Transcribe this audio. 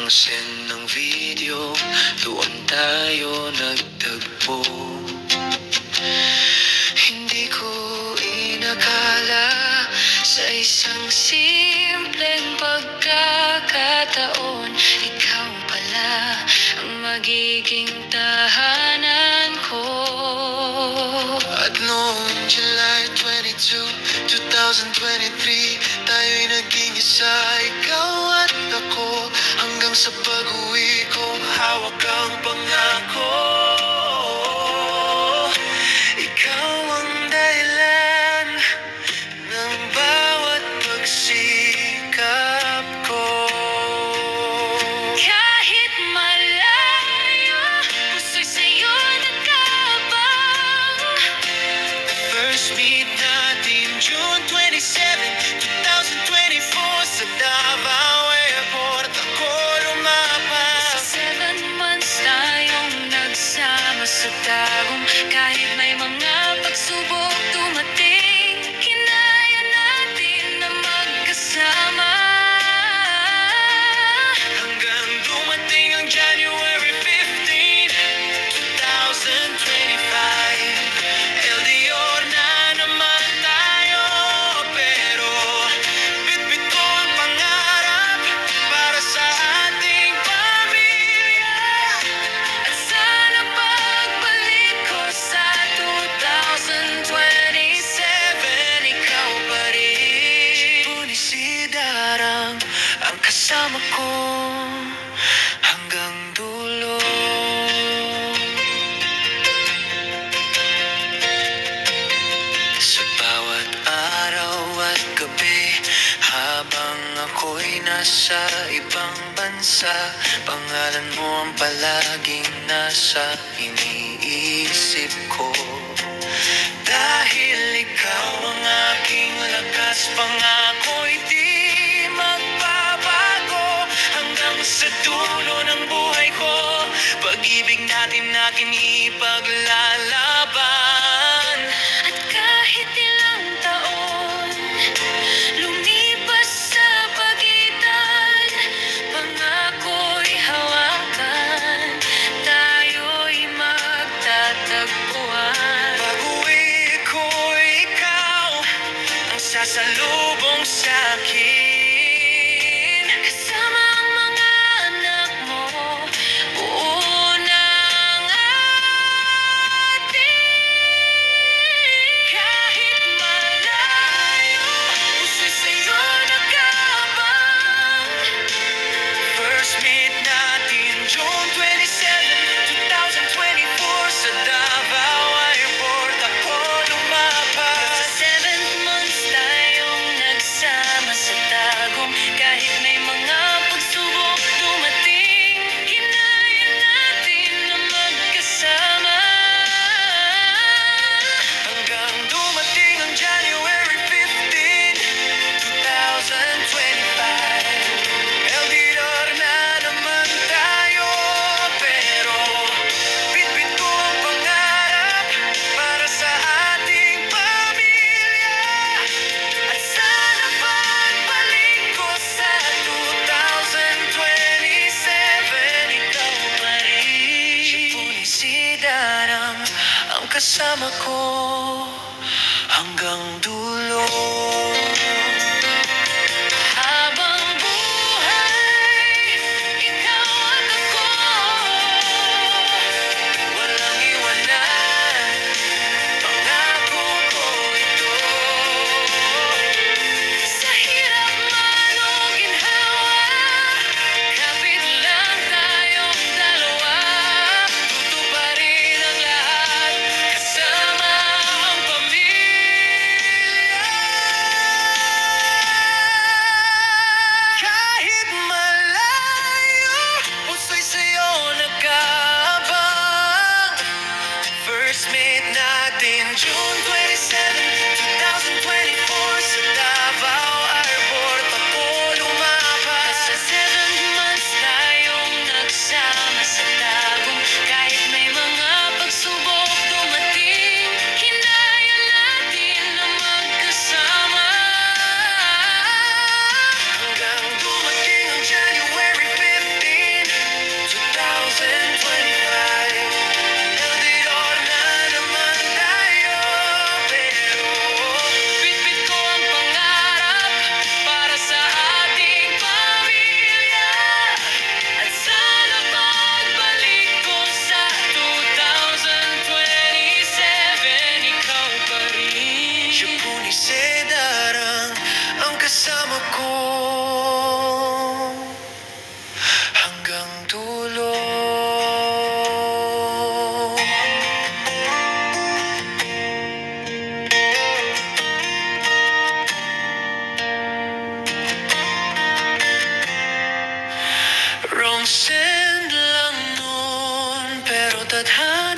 isang send ng video, doon tayo nagtagpo. Hindi ko inakala sa isang simpleng pagkakataon, ikaw pala ang magiging tahanan ko. At noong July 22, 2023, tayo'y naging isa, ikaw at ako. Hanggang sa pag-uwi ko, hawak ang pangako. Ikaw ang dahilan ng bawat pagsikap ko. Kahit malayo, puso'y sa'yo nagkabang. First meet natin June 27, 2024 sa Davao Airport ako lumapas. 7 months tayong nagsama sa tagong, kahit may mga pagsubok dumating, kinaya natin na magkasama. Hanggang dumating ang January 15, 2025. LDR na naman tayo, pero bitbit ko ang pangarap para sa ating pamilya. At sana pagbalik ko sa 2027, ikaw pa rin. Punisidarang ang kasama ko hanggang dulo. Sa bawat araw at gabi, habang ako'y nasa ibang bansa, pangalan mo ang palaging nasa iniisip ko. Dahil ikaw ang aking lakas, pangako'y di magbabago. Hanggang sa dulo ng buhay ko, pag-ibig natin aking ipaglalaban. At kahit ilang taon lumipas sa pagitan, pangako'y hawakan, tayo'y magtatagpuan. Pag-uwi ko, ikaw ang sasalubong sa'kin. Kasama ang mga anak mo, buo ng ating. Kahit malayo, puso'y sa'yo nagkabang. First meet natin June 27, 2024 sa Davao Airport ako lumapas. 7 months tayong nagsama sa tagong, kahit may mga pagsubok dumating, kinaya natin na magkasama. Hanggang dumating ang January 15, 2025. LDR na naman tayo, pero bitbit ko ang pangarap para sa ating pamilya. At sana pagbalik ko sa 2027, ikaw pa rin. Punisidarang ang kasama ko hanggang dulo. Habang buhay, ikaw at ako, walang iwanan, pangako ko ito. Sa hirap man o ginhawa, kapit lang tayong dalawa, tutuparin ang lahat kasama send lang noon, pero tadhana